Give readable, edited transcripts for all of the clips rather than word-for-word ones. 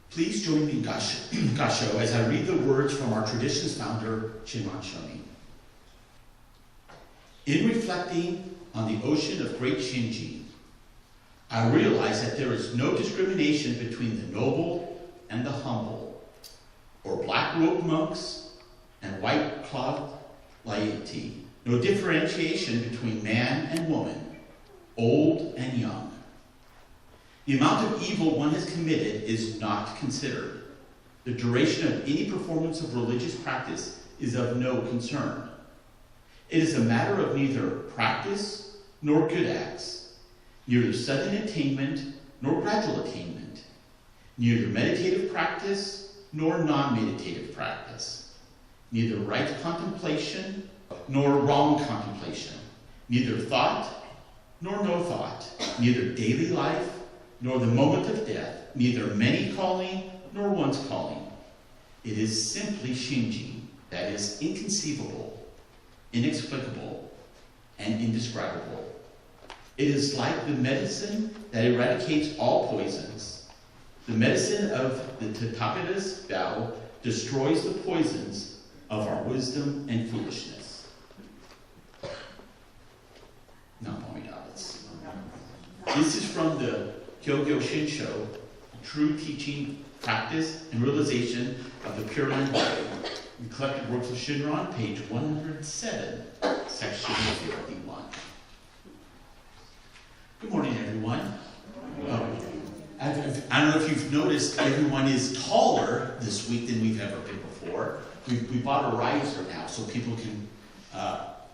Please join me in Gasho as I read the words from our tradition's founder, Shinran Shonin. In reflecting on the ocean of great Shinji, I realize that there is no discrimination between the noble and the humble, or black-robed monks and white-cloth laity, no differentiation between man and woman, old and young. The amount of evil one has committed is not considered. The duration of any performance of religious practice is of no concern. It is a matter of neither practice nor good acts, neither sudden attainment nor gradual attainment, neither meditative practice nor non-meditative practice, neither right contemplation nor wrong contemplation, neither thought nor no thought, neither daily life nor the moment of death, neither many calling nor one's calling. It is simply Shinji, that is inconceivable, inexplicable, and indescribable. It is like the medicine that eradicates all poisons. The medicine of the Tathagata's Tao destroys the poisons of our wisdom and foolishness. This is from the Kyogyo Shinshu, True Teaching, Practice, and Realization of the Pure Land Way, the Collected Works of Shinran, page 107, section 51. Good morning, everyone. I don't know if you've noticed, everyone is taller this week than we've ever been before. We bought a riser now so people can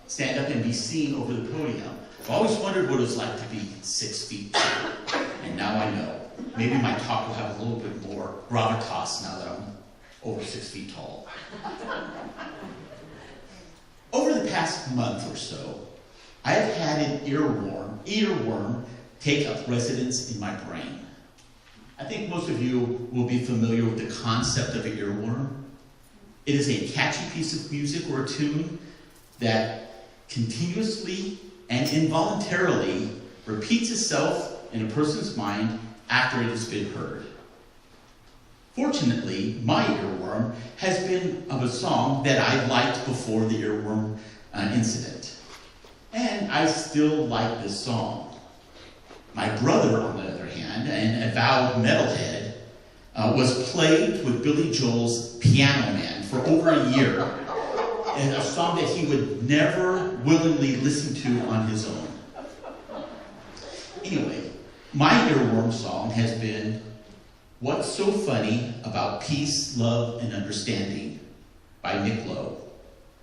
stand up and be seen over the podium. I've always wondered what it was like to be 6 feet tall, and now I know. Maybe my talk will have a little bit more gravitas now that I'm over 6 feet tall. Over the past month or so, I have had an earworm take up residence in my brain. I think most of you will be familiar with the concept of an earworm. It is a catchy piece of music or a tune that continuously and involuntarily repeats itself in a person's mind after it has been heard. Fortunately, my earworm has been of a song that I liked before the earworm incident. And I still like this song. My brother, on the other hand, an avowed metalhead, was plagued with Billy Joel's Piano Man for over a year, and a song that he would never willingly listen to on his own. Anyway, my earworm song has been What's So Funny About Peace, Love, and Understanding by Nick Lowe.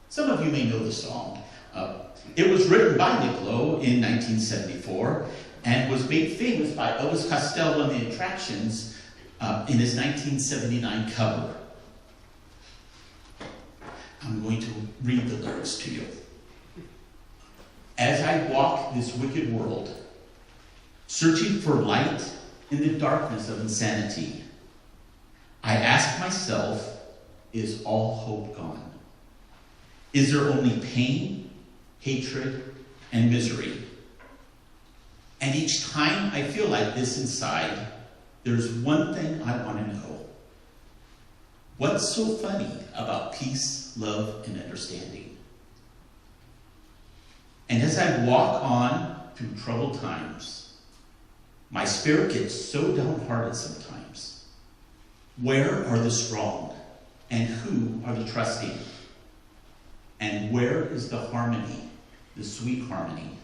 Some of you may know the song. It was written by Nick Lowe in 1974 and was made famous by Elvis Costello and the Attractions in his 1979 cover. I'm going to read the lyrics to you. As I walk this wicked world, searching for light in the darkness of insanity, I ask myself, is all hope gone? Is there only pain, hatred, and misery? And each time I feel like this inside, there's one thing I want to know. What's so funny about peace, love, and understanding? And as I walk on through troubled times, my spirit gets so downhearted sometimes. Where are the strong? And who are the trusting? And where is the harmony, the sweet harmony?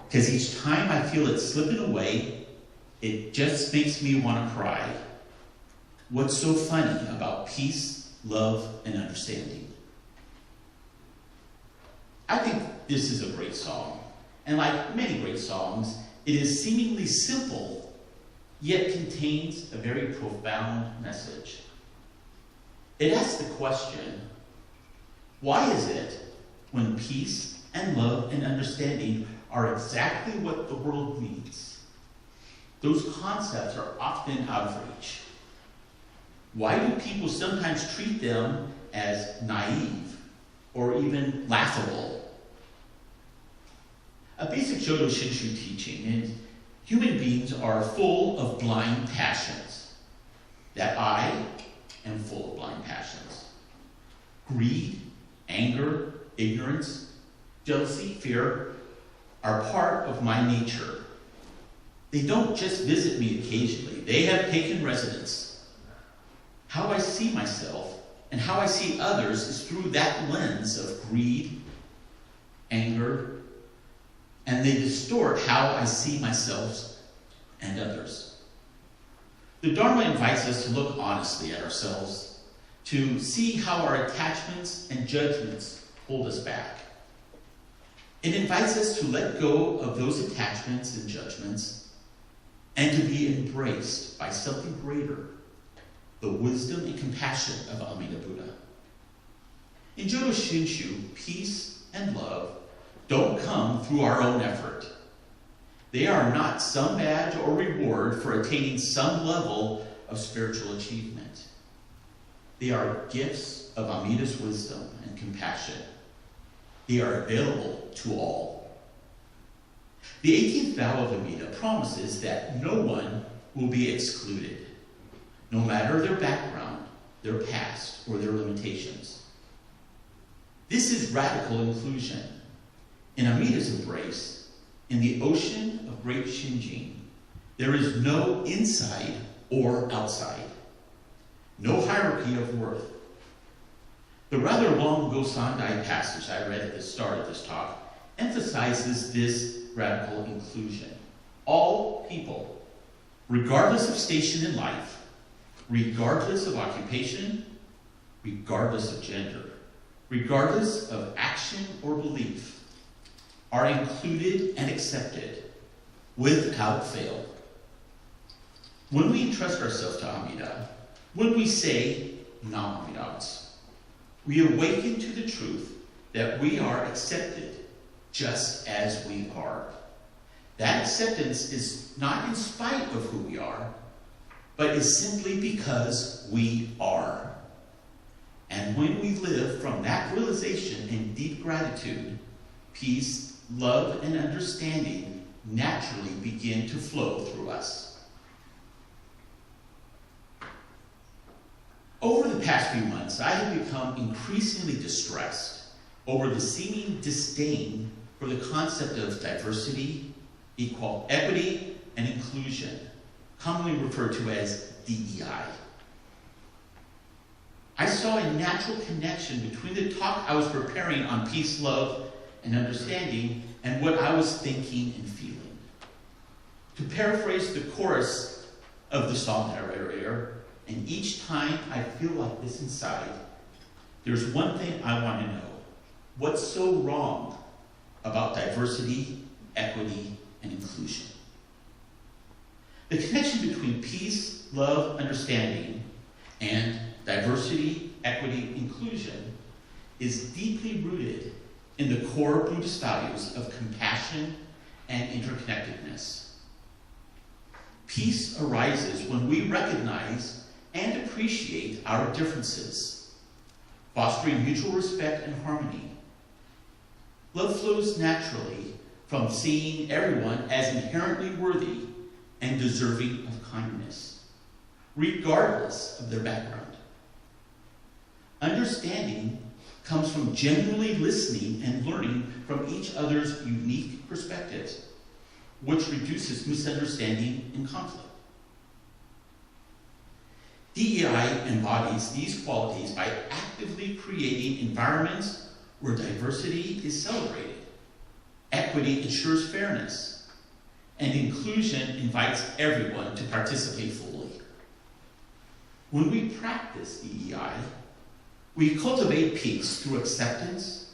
Because each time I feel it slipping away, it just makes me want to cry. What's so funny about peace, love, and understanding? I think this is a great song. And like many great songs, it is seemingly simple, yet contains a very profound message. It asks the question, why is it when peace and love and understanding are exactly what the world needs, those concepts are often out of reach? Why do people sometimes treat them as naive or even laughable? A basic Jodo Shinshu teaching is human beings are full of blind passions. that I am full of blind passions. Greed, anger, ignorance, jealousy, fear are part of my nature. They don't just visit me occasionally. They have taken residence. How I see myself and how I see others is through that lens of greed, anger, and they distort how I see myself and others. The Dharma invites us to look honestly at ourselves, to see how our attachments and judgments hold us back. It invites us to let go of those attachments and judgments and to be embraced by something greater, the wisdom and compassion of Amida Buddha. In Jodo Shinshu, peace and love don't come through our own effort. They are not some badge or reward for attaining some level of spiritual achievement. They are gifts of Amida's wisdom and compassion. They are available to all. The 18th vow of Amida promises that no one will be excluded, no matter their background, their past, or their limitations. This is radical inclusion. In Amida's embrace, in the ocean of great Shinjin, there is no inside or outside, no hierarchy of worth. The rather long Gosandai passage I read at the start of this talk emphasizes this radical inclusion. All people, regardless of station in life, regardless of occupation, regardless of gender, regardless of action or belief, are included and accepted without fail. When we entrust ourselves to Amida, when we say Nam Amidavas, we awaken to the truth that we are accepted just as we are. That acceptance is not in spite of who we are, but is simply because we are. And when we live from that realization in deep gratitude, peace, love, and understanding naturally begin to flow through us. Over the past few months, I have become increasingly distressed over the seeming disdain for the concept of diversity, equity, and inclusion, commonly referred to as DEI. I saw a natural connection between the talk I was preparing on peace, love, and understanding and what I was thinking and feeling. To paraphrase the chorus of the song that I read earlier, and each time I feel like this inside, there's one thing I want to know. What's so wrong about diversity, equity, and inclusion? The connection between peace, love, understanding, and diversity, equity, inclusion is deeply rooted in the core Buddhist values of compassion and interconnectedness. Peace arises when we recognize and appreciate our differences, fostering mutual respect and harmony. Love flows naturally from seeing everyone as inherently worthy and deserving of kindness, regardless of their background. Understanding comes from genuinely listening and learning from each other's unique perspectives, which reduces misunderstanding and conflict. DEI embodies these qualities by actively creating environments where diversity is celebrated, equity ensures fairness, and inclusion invites everyone to participate fully. When we practice DEI, we cultivate peace through acceptance,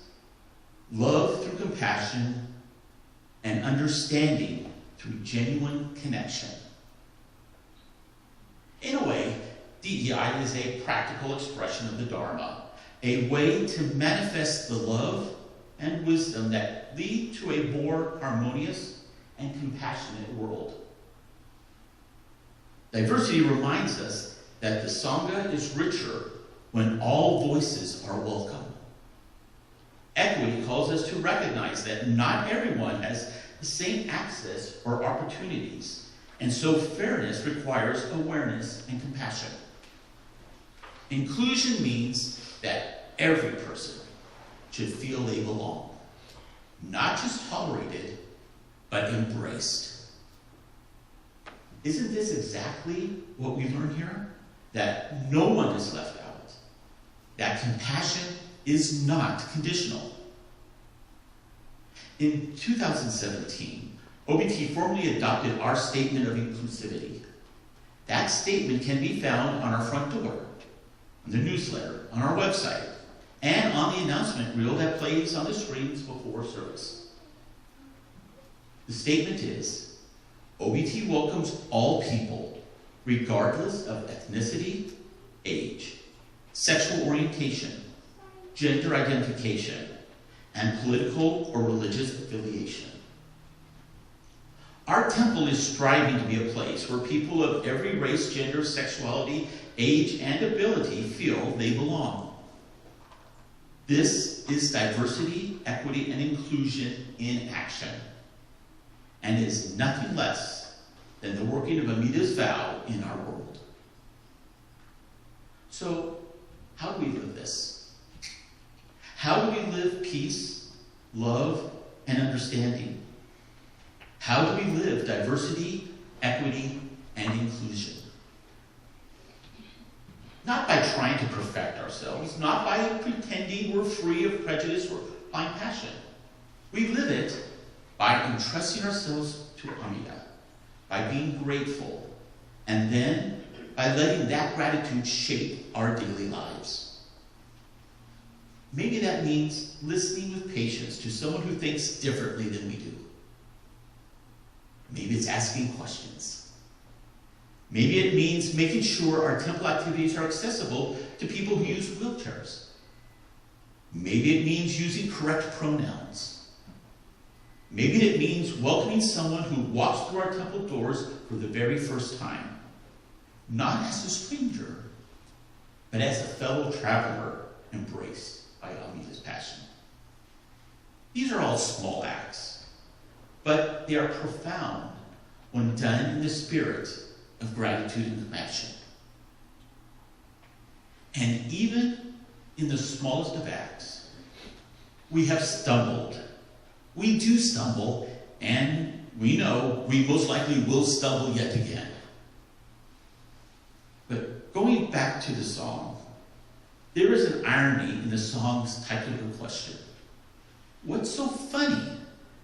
love through compassion, and understanding through genuine connection. In a way, DEI is a practical expression of the Dharma, a way to manifest the love and wisdom that lead to a more harmonious and compassionate world. Diversity reminds us that the Sangha is richer when all voices are welcome. Equity calls us to recognize that not everyone has the same access or opportunities, and so fairness requires awareness and compassion. Inclusion means that every person should feel they belong, not just tolerated, but embraced. Isn't this exactly what we learn here? That no one is left out, that compassion is not conditional. In 2017, OBT formally adopted our statement of inclusivity. That statement can be found on our front door, on the newsletter, on our website, and on the announcement reel that plays on the screens before service. The statement is, OBT welcomes all people, regardless of ethnicity, age, sexual orientation, gender identification, and political or religious affiliation. Our temple is striving to be a place where people of every race, gender, sexuality, age, and ability feel they belong. This is diversity, equity, and inclusion in action, and is nothing less than the working of Amida's vow in our world. So, how do we live this? How do we live peace, love, and understanding? How do we live diversity, equity, and inclusion? Not by trying to perfect ourselves, not by pretending we're free of prejudice or blind passion. We live it by entrusting ourselves to Amida, by being grateful, and then by letting that gratitude shape our daily lives. Maybe that means listening with patience to someone who thinks differently than we do. Maybe it's asking questions. Maybe it means making sure our temple activities are accessible to people who use wheelchairs. Maybe it means using correct pronouns. Maybe it means welcoming someone who walks through our temple doors for the very first time, not as a stranger, but as a fellow traveler embraced by Amida's passion. These are all small acts, but they are profound when done in the spirit of gratitude and compassion. And even in the smallest of acts, we have stumbled. We do stumble, and we know we most likely will stumble yet again. But going back to the song, there is an irony in the song's title of question. What's so funny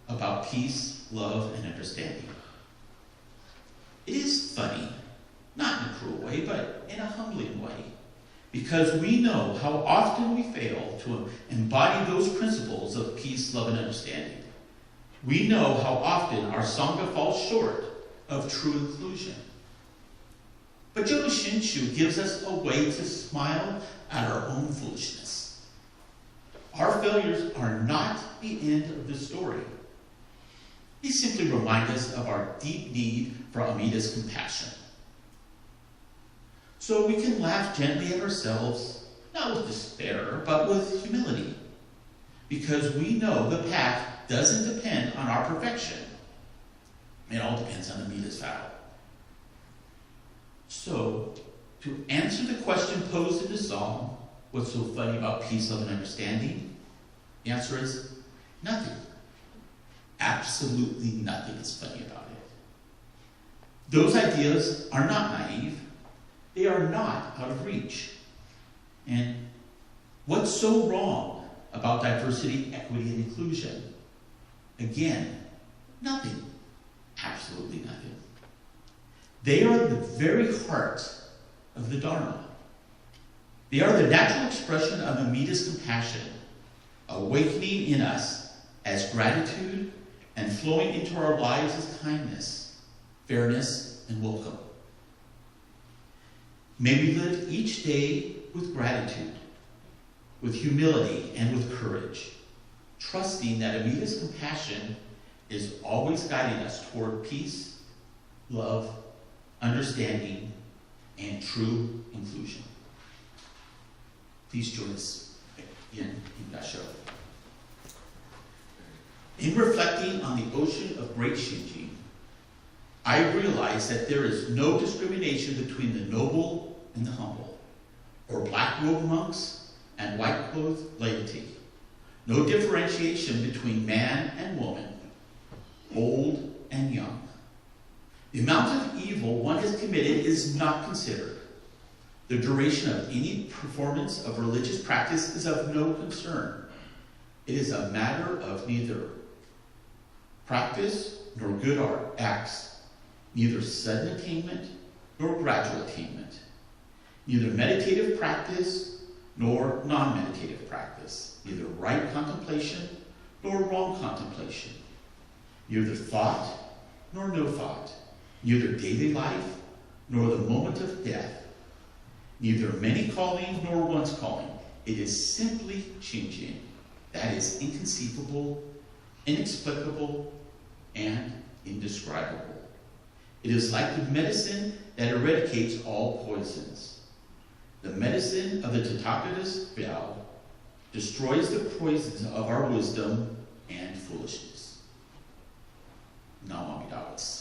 about peace, love, and understanding? It is funny, not in a cruel way, but in a humbling way, because we know how often we fail to embody those principles of peace, love, and understanding. We know how often our Sangha falls short of true inclusion. But Jodo Shinshu gives us a way to smile at our own foolishness. Our failures are not the end of the story. They simply remind us of our deep need for Amida's compassion. So we can laugh gently at ourselves, not with despair, but with humility, because we know the path doesn't depend on our perfection. It all depends on Amida's vow. So, to answer the question posed in the song, what's so funny about peace, love, and understanding? The answer is nothing. Absolutely nothing is funny about it. Those ideas are not naive. They are not out of reach. And what's so wrong about diversity, equity, and inclusion? Again, nothing. Absolutely nothing. They are the very heart of the Dharma. They are the natural expression of Amida's compassion, awakening in us as gratitude and flowing into our lives as kindness, fairness, and welcome. May we live each day with gratitude, with humility, and with courage, trusting that Amida's compassion is always guiding us toward peace, love, understanding, and true inclusion. Please join us in Gasho. In reflecting on the ocean of great Shinji, I realize that there is no discrimination between the noble and the humble, or black-robed monks and white-clothed laity. No differentiation between man and woman, old and young. The amount of evil one has committed is not considered. The duration of any performance of religious practice is of no concern. It is a matter of neither practice nor good acts, neither sudden attainment nor gradual attainment, neither meditative practice nor non-meditative practice, neither right contemplation nor wrong contemplation, neither thought nor no thought, neither daily life nor the moment of death, neither many calling nor one's calling. It is simply changing. That is inconceivable, inexplicable, and indescribable. It is like the medicine that eradicates all poisons. The medicine of the Tathagata's vow destroys the poisons of our wisdom and foolishness. Nam Amida Butsu.